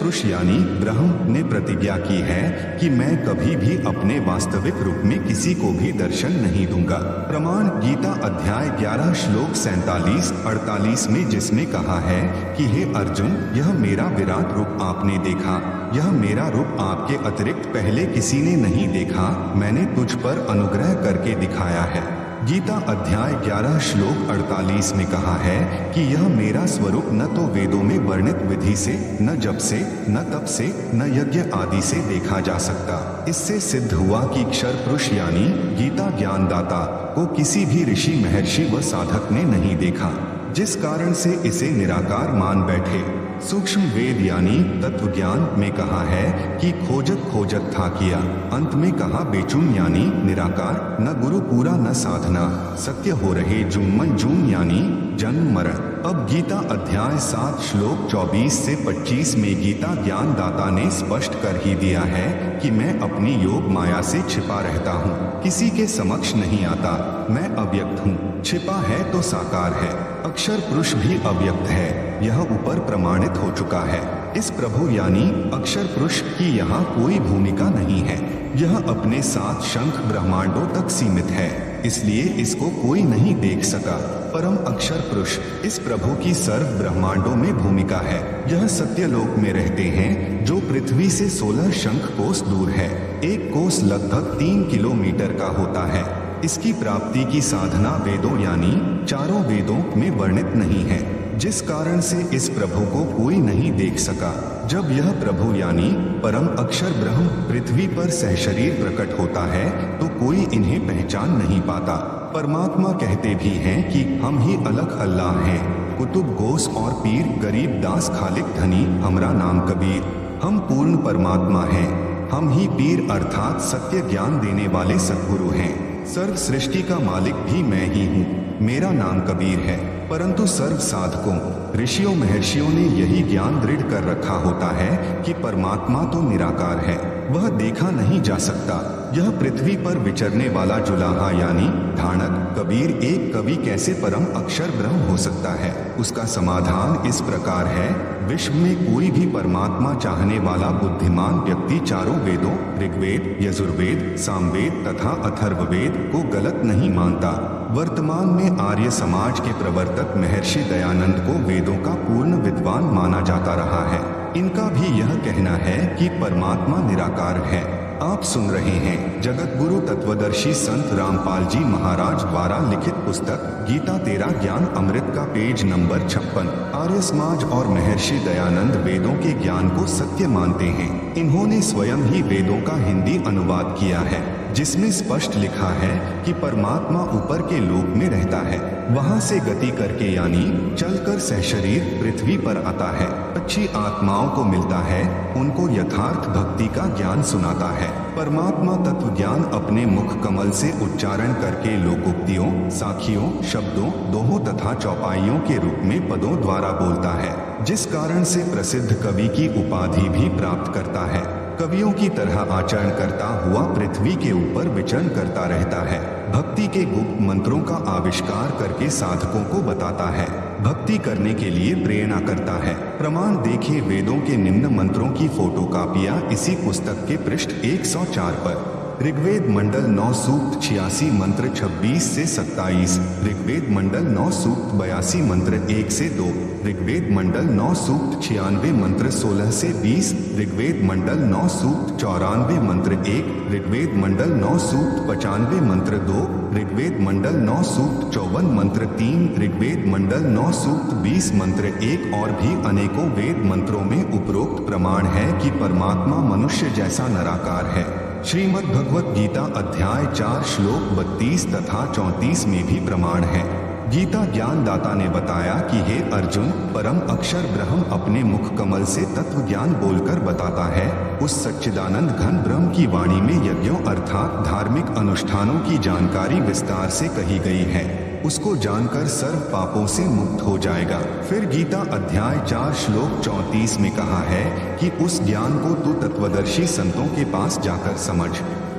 पुरुष यानी ब्रह्म ने प्रतिज्ञा की है कि मैं कभी भी अपने वास्तविक रूप में किसी को भी दर्शन नहीं दूंगा। प्रमाण गीता अध्याय 11 श्लोक 47-48 में जिसने कहा है कि हे अर्जुन, यह मेरा विराट रूप आपने देखा, यह मेरा रूप आपके अतिरिक्त पहले किसी ने नहीं देखा, मैंने तुझ पर अनुग्रह करके दिखाया है। गीता अध्याय 11 श्लोक 48 में कहा है कि यह मेरा स्वरूप न तो वेदों में वर्णित विधि से, न जप से, न तप से, न यज्ञ आदि से देखा जा सकता। इससे सिद्ध हुआ कि अक्षर पुरुष यानी गीता ज्ञानदाता को किसी भी ऋषि, महर्षि व साधक ने नहीं देखा, जिस कारण से इसे निराकार मान बैठे। सूक्ष्म वेद यानी तत्व ज्ञान में कहा है कि खोजत खोजत था किया, अंत में कहा बेचून यानी निराकार, न गुरु पूरा न साधना, सत्य हो रहे जून जून यानी जन्म मरण। अब गीता अध्याय 7 श्लोक 24 से 25 में गीता ज्ञान दाता ने स्पष्ट कर ही दिया है कि मैं अपनी योग माया से छिपा रहता हूँ, किसी के समक्ष नहीं आता, मैं अव्यक्त हूँ, छिपा है तो साकार है। अक्षर पुरुष भी अव्यक्त है, यह ऊपर प्रमाणित हो चुका है। इस प्रभु यानी अक्षर पुरुष की यहाँ कोई भूमिका नहीं है, यह अपने साथ शंख ब्रह्मांडों तक सीमित है, इसलिए इसको कोई नहीं देख सका। परम अक्षर पुरुष इस प्रभु की सर्व ब्रह्मांडों में भूमिका है। यह सत्यलोक में रहते हैं जो पृथ्वी से 16 शंख कोस दूर है। एक कोस लगभग 3 किलोमीटर का होता है। इसकी प्राप्ति की साधना वेदों यानी चारों वेदों में वर्णित नहीं है, जिस कारण से इस प्रभु को कोई नहीं देख सका। जब यह प्रभु यानी परम अक्षर ब्रह्म पृथ्वी पर सहशरीर प्रकट होता है तो कोई इन्हें पहचान नहीं पाता। परमात्मा कहते भी हैं कि हम ही अलग अल्लाह हैं, कुतुब गोस और पीर, गरीब दास खालिक धनी, हमरा नाम कबीर। हम पूर्ण परमात्मा हैं, हम ही पीर अर्थात सत्य ज्ञान देने वाले सद्गुरु हैं। सर्व सृष्टि का मालिक भी मैं ही हूँ, मेरा नाम कबीर है। परंतु सर्व साधकों, ऋषियों, महर्षियों ने यही ज्ञान दृढ़ कर रखा होता है कि परमात्मा तो निराकार है, वह देखा नहीं जा सकता। यह पृथ्वी पर विचरने वाला जुलाहा यानी ढाणक कबीर एक कवि कैसे परम अक्षर ब्रह्म हो सकता है? उसका समाधान इस प्रकार है, विश्व में कोई भी परमात्मा चाहने वाला बुद्धिमान व्यक्ति चारों वेदों ऋग्वेद, यजुर्वेद, सामवेद तथा अथर्ववेद को गलत नहीं मानता। वर्तमान में आर्य समाज के प्रवर्तक महर्षि दयानंद को वेदों का पूर्ण विद्वान माना जाता रहा है। इनका भी यह कहना है कि परमात्मा निराकार है। आप सुन रहे हैं जगत गुरु तत्वदर्शी संत रामपाल जी महाराज द्वारा लिखित पुस्तक गीता तेरा ज्ञान अमृत का पेज नंबर 56। आर्य समाज और महर्षि दयानंद वेदों के ज्ञान को सत्य मानते हैं। इन्होंने स्वयं ही वेदों का हिंदी अनुवाद किया है, जिसमें स्पष्ट लिखा है कि परमात्मा ऊपर के लोक में रहता है, वहां से गति करके यानी चलकर सहशरीर पृथ्वी पर आता है, अच्छी आत्माओं को मिलता है, उनको यथार्थ भक्ति का ज्ञान सुनाता है। परमात्मा तत्व ज्ञान अपने मुख कमल से उच्चारण करके लोकोक्तियों, साखियों, शब्दों, दोहों तथा चौपाइयों के रूप में पदों द्वारा बोलता है, जिस कारण से प्रसिद्ध कवि की उपाधि भी प्राप्त करता है। कवियों की तरह आचरण करता हुआ पृथ्वी के ऊपर विचरण करता रहता है। भक्ति के गुप्त मंत्रों का आविष्कार करके साधकों को बताता है, भक्ति करने के लिए प्रेरणा करता है। प्रमाण देखिए वेदों के निम्न मंत्रों की फोटोकॉपियां इसी पुस्तक के पृष्ठ 104 पर। ऋग्वेद मंडल 9 सूक्त 86 मंत्र 26 से 27, ऋग्वेद मंडल 9 सूक्त 82 मंत्र 1 से 2, ऋग्वेद मंडल 9 सूक्त 96 मंत्र 16 से 20, ऋग्वेद मंडल 9 सूक्त 94 मंत्र 1, ऋग्वेद मंडल 9 सूक्त 95 मंत्र 2, ऋग्वेद मंडल 9 सूक्त 54 मंत्र 3, ऋग्वेद मंडल 9 सूक्त 20 मंत्र 1 और भी अनेकों वेद मंत्रों में उपरोक्त प्रमाण है कि परमात्मा मनुष्य जैसा निराकार है। श्रीमद् भगवत गीता अध्याय 4 श्लोक 32 तथा 34 में भी प्रमाण है। गीता ज्ञान दाता ने बताया कि हे अर्जुन, परम अक्षर ब्रह्म अपने मुख कमल से तत्व ज्ञान बोलकर बताता है। उस सच्चिदानंद घन ब्रह्म की वाणी में यज्ञों अर्थात धार्मिक अनुष्ठानों की जानकारी विस्तार से कही गई है। उसको जानकर सर्व पापों से मुक्त हो जाएगा। फिर गीता अध्याय 4 श्लोक 34 में कहा है कि उस ज्ञान को तू तत्वदर्शी संतों के पास जाकर समझ।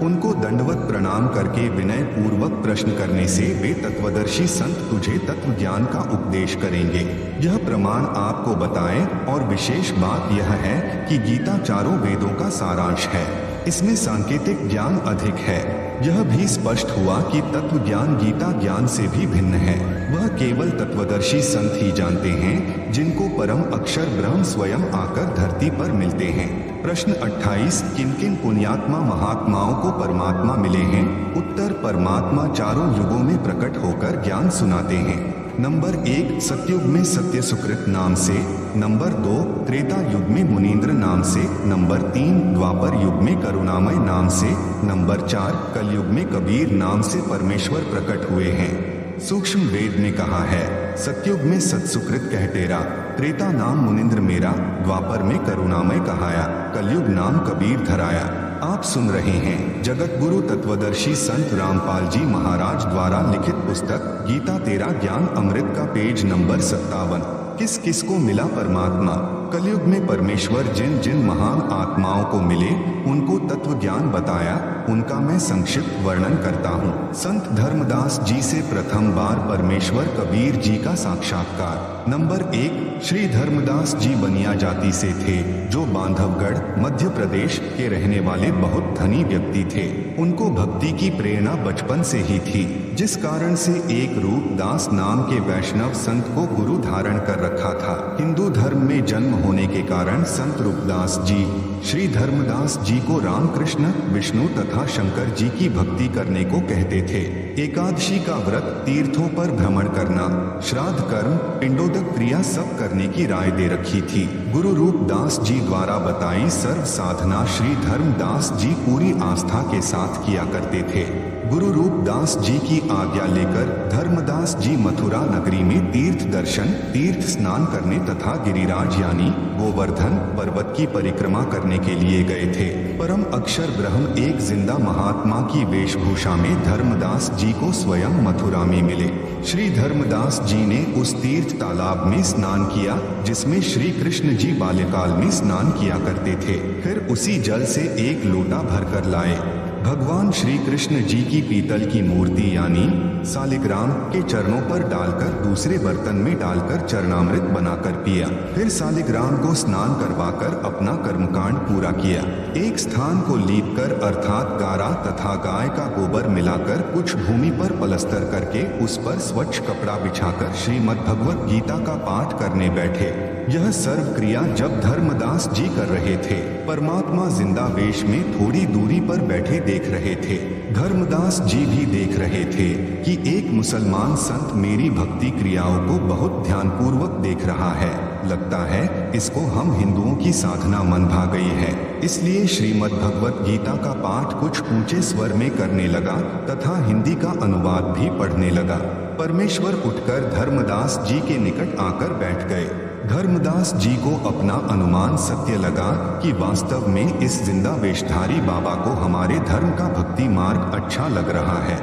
उनको दंडवत प्रणाम करके विनय पूर्वक प्रश्न करने से वे तत्वदर्शी संत तुझे तत्व ज्ञान का उपदेश करेंगे। यह प्रमाण आपको बताएं और विशेष बात यह है कि गीता चारों वेदों का सारांश है। इसमें सांकेतिक ज्ञान अधिक है। यह भी स्पष्ट हुआ कि तत्व ज्ञान गीता ज्ञान से भी भिन्न है। वह केवल तत्वदर्शी संत ही जानते हैं, जिनको परम अक्षर ब्रह्म स्वयं आकर धरती पर मिलते हैं। प्रश्न 28, किन किन पुण्यात्मा महात्माओं को परमात्मा मिले हैं? उत्तर, परमात्मा चारों युगों में प्रकट होकर ज्ञान सुनाते हैं। नंबर 1, सतयुग में सत्य सुकृत नाम से। नंबर 2, त्रेता युग में मुनीन्द्र नाम से। नंबर 3, द्वापर युग में करुणामय नाम से। नंबर 4, कलयुग में कबीर नाम से परमेश्वर प्रकट हुए हैं। सूक्ष्म वेद ने कहा है, सतयुग में सत्सुकृत कह तेरा, त्रेता नाम मुनिंद्र मेरा, द्वापर में करुणामय कहाया, कलयुग नाम कबीर धराया। आप सुन रहे हैं जगत गुरु तत्वदर्शी संत रामपाल जी महाराज द्वारा लिखित पुस्तक गीता तेरा ज्ञान अमृत का पेज नंबर 57। किस किस को मिला परमात्मा? कलयुग में परमेश्वर जिन जिन महान आत्माओं को मिले उनको तत्व ज्ञान बताया, उनका मैं संक्षिप्त वर्णन करता हूँ। संत धर्मदास जी से प्रथम बार परमेश्वर कबीर जी का साक्षात्कार। नंबर 1, श्री धर्मदास जी बनिया जाति से थे, जो बांधवगढ़ मध्य प्रदेश के रहने वाले बहुत धनी व्यक्ति थे। उनको भक्ति की प्रेरणा बचपन से ही थी, जिस कारण से एक रूपदास नाम के वैष्णव संत को गुरु धारण कर रखा था। हिंदू धर्म में जन्म होने के कारण संत रूपदास जी श्री धर्मदास जी को रामकृष्ण, विष्णु तथा शंकर जी की भक्ति करने को कहते थे। एकादशी का व्रत, तीर्थों पर भ्रमण करना, श्राद्ध कर्म, पिंडोदक क्रिया सब करने की राय दे रखी थी। गुरु रूपदास जी द्वारा बताई सर्व साधना श्री धर्मदास जी पूरी आस्था के साथ किया करते थे। गुरु रूपदास जी की आज्ञा लेकर धर्मदास जी मथुरा नगरी में तीर्थ दर्शन, तीर्थ स्नान करने तथा गिरिराज यानी गोवर्धन पर्वत की परिक्रमा करने के लिए गए थे। परम अक्षर ब्रह्म एक जिंदा महात्मा की वेशभूषा में धर्मदास जी को स्वयं मथुरा में मिले। श्री धर्मदास जी ने उस तीर्थ तालाब में स्नान किया जिसमें श्री कृष्ण जी बाल्यकाल में स्नान किया करते थे। फिर उसी जल से एक लोटा भरकर लाए। भगवान श्री कृष्ण जी की पीतल की मूर्ति यानी सालिग्राम के चरणों पर डालकर दूसरे बर्तन में डालकर चरणामृत बनाकर पिया। फिर सालिग्राम को स्नान करवाकर अपना कर्मकांड पूरा किया। एक स्थान को लीपकर अर्थात गारा तथा गाय का गोबर मिलाकर कुछ भूमि पर पलस्तर करके उस पर स्वच्छ कपड़ा बिछाकर श्रीमद् भगवत गीता का पाठ करने बैठे। यह सर्व क्रिया जब धर्मदास जी कर रहे थे, परमात्मा जिंदा वेश में थोड़ी दूरी पर बैठे देख रहे थे। धर्मदास जी भी देख रहे थे कि एक मुसलमान संत मेरी भक्ति क्रियाओं को बहुत ध्यानपूर्वक देख रहा है। लगता है इसको हम हिंदुओं की साधना मन भा गई है। इसलिए श्रीमद् भगवत गीता का पाठ कुछ ऊंचे स्वर में करने लगा तथा हिंदी का अनुवाद भी पढ़ने लगा। परमेश्वर उठकर धर्मदास जी के निकट आकर बैठ गए। धर्मदास जी को अपना अनुमान सत्य लगा कि वास्तव में इस जिंदा वेशधारी बाबा को हमारे धर्म का भक्ति मार्ग अच्छा लग रहा है।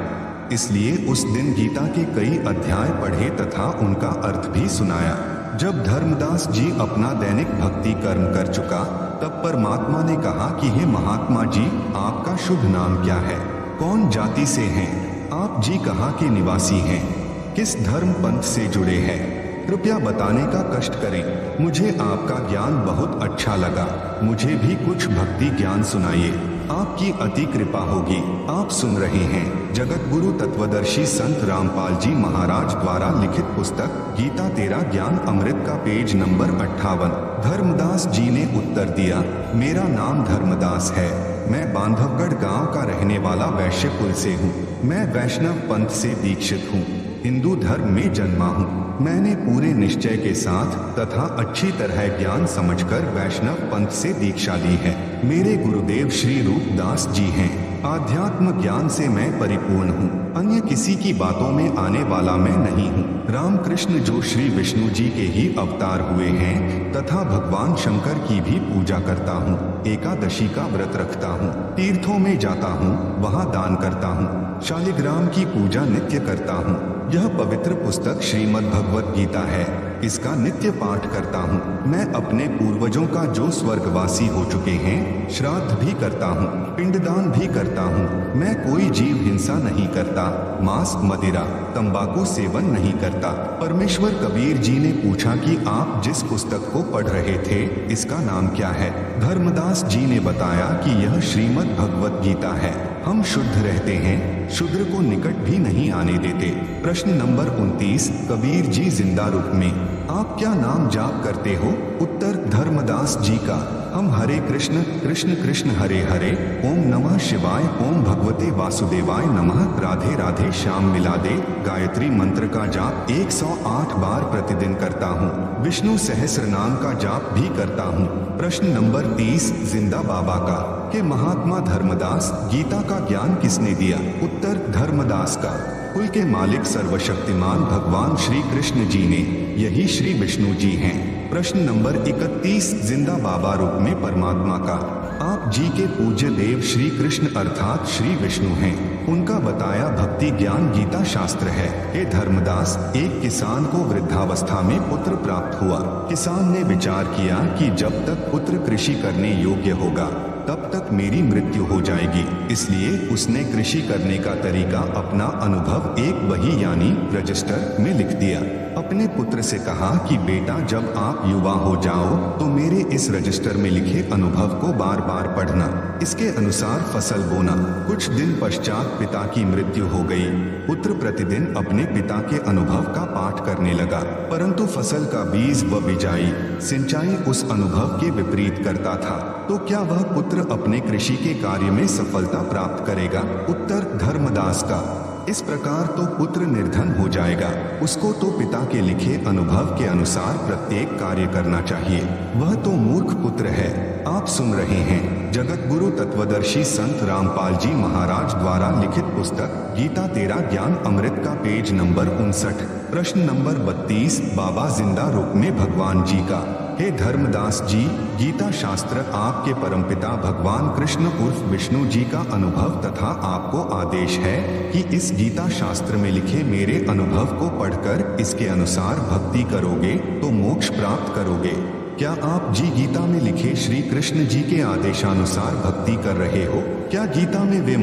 इसलिए उस दिन गीता के कई अध्याय पढ़े तथा उनका अर्थ भी सुनाया। जब धर्मदास जी अपना दैनिक भक्ति कर्म कर चुका, तब परमात्मा ने कहा कि हे महात्मा जी, आपका शुभ नाम क्या है? कौन जाति से हैं? आप जी कहाँ के निवासी हैं? किस धर्म पंथ से जुड़े हैं? कृपया बताने का कष्ट करें। मुझे आपका ज्ञान बहुत अच्छा लगा। मुझे भी कुछ भक्ति ज्ञान सुनाइए। आपकी अति कृपा होगी। आप सुन रहे हैं जगत गुरु तत्वदर्शी संत रामपाल जी महाराज द्वारा लिखित पुस्तक गीता तेरा ज्ञान अमृत का पेज नंबर 58। धर्मदास जी ने उत्तर दिया, मेरा नाम धर्मदास है। मैं बांधवगढ़ गांव का रहने वाला वैश्य कुल से हूँ। मैं वैष्णव पंथ से दीक्षित हूँ। हिंदू धर्म में जन्मा हूँ। मैंने पूरे निश्चय के साथ तथा अच्छी तरह ज्ञान समझकर वैष्णव पंथ से दीक्षा ली है। मेरे गुरुदेव श्री रूपदास जी हैं। आध्यात्म ज्ञान से मैं परिपूर्ण हूँ। अन्य किसी की बातों में आने वाला मैं नहीं हूँ। रामकृष्ण जो श्री विष्णु जी के ही अवतार हुए हैं तथा भगवान शंकर की भी पूजा करता हूँ। एकादशी का व्रत रखता हूँ। तीर्थों में जाता हूँ, वहाँ दान करता हूँ। शालिग्राम की पूजा नित्य करता हूँ। यह पवित्र पुस्तक श्रीमद् भगवत गीता है। इसका नित्य पाठ करता हूँ। मैं अपने पूर्वजों का जो स्वर्गवासी हो चुके हैं श्राद्ध भी करता हूँ, पिंडदान भी करता हूँ। मैं कोई जीव हिंसा नहीं करता, मांस मदिरा तंबाकू सेवन नहीं करता। परमेश्वर कबीर जी ने पूछा कि आप जिस पुस्तक को पढ़ रहे थे इसका नाम क्या है? धर्मदास जी ने बताया कि यह श्रीमद् भगवत गीता है। हम शुद्ध रहते हैं, शूद्र को निकट भी नहीं आने देते। प्रश्न नंबर 29, कबीर जी जिंदा रूप में आप क्या नाम जाप करते हो? उत्तर, धर्मदास जी का हम हरे कृष्ण कृष्ण कृष्ण हरे हरे, ओम नमः शिवाय, ओम भगवते वासुदेवाय नमः, राधे राधे श्याम मिला दे गायत्री मंत्र का जाप 108 बार प्रतिदिन करता हूँ। विष्णु सहस्र नाम का जाप भी करता हूँ। प्रश्न नंबर 30, जिंदा बाबा का के महात्मा धर्मदास गीता का ज्ञान किसने दिया? उत्तर, धर्मदास का कुल के मालिक सर्वशक्तिमान भगवान श्री कृष्ण जी ने, यही श्री विष्णु जी हैं। प्रश्न नंबर 31, जिंदा बाबा रूप में परमात्मा का आप जी के पूज्य देव श्री कृष्ण अर्थात श्री विष्णु हैं। उनका बताया भक्ति ज्ञान गीता शास्त्र है। हे धर्मदास, एक किसान को वृद्धावस्था में पुत्र प्राप्त हुआ। किसान ने विचार किया कि जब तक पुत्र कृषि करने योग्य होगा तब तक मेरी मृत्यु हो जाएगी। इसलिए उसने कृषि करने का तरीका अपना अनुभव एक बही यानी रजिस्टर में लिख दिया। अपने पुत्र से कहा कि बेटा जब आप युवा हो जाओ तो मेरे इस रजिस्टर में लिखे अनुभव को बार बार पढ़ना, इसके अनुसार फसल बोना। कुछ दिन पश्चात पिता की मृत्यु हो गई। पुत्र प्रतिदिन अपने पिता के अनुभव का पाठ करने लगा, परंतु फसल का बीज व बिजाई सिंचाई उस अनुभव के विपरीत करता था। तो क्या वह पुत्र अपने कृषि के कार्य में सफलता प्राप्त करेगा? उत्तर, धर्मदास का इस प्रकार तो पुत्र निर्धन हो जाएगा। उसको तो पिता के लिखे अनुभव के अनुसार प्रत्येक कार्य करना चाहिए। वह तो मूर्ख पुत्र है। आप सुन रहे हैं जगत गुरु तत्वदर्शी संत रामपाल जी महाराज द्वारा लिखित पुस्तक गीता तेरा ज्ञान अमृत का पेज नंबर 59। प्रश्न नंबर 32, बाबा जिंदा रूप में भगवान जी का हे धर्मदास जी, गीता शास्त्र आपके परमपिता भगवान कृष्ण उर्फ विष्णु जी का अनुभव तथा आपको आदेश है कि इस गीता शास्त्र में लिखे मेरे अनुभव को पढ़कर इसके अनुसार भक्ति करोगे तो मोक्ष प्राप्त करोगे। क्या आप जी गीता में लिखे श्री कृष्ण जी के आदेशानुसार भक्ति कर रहे हो? क्या गीता में वे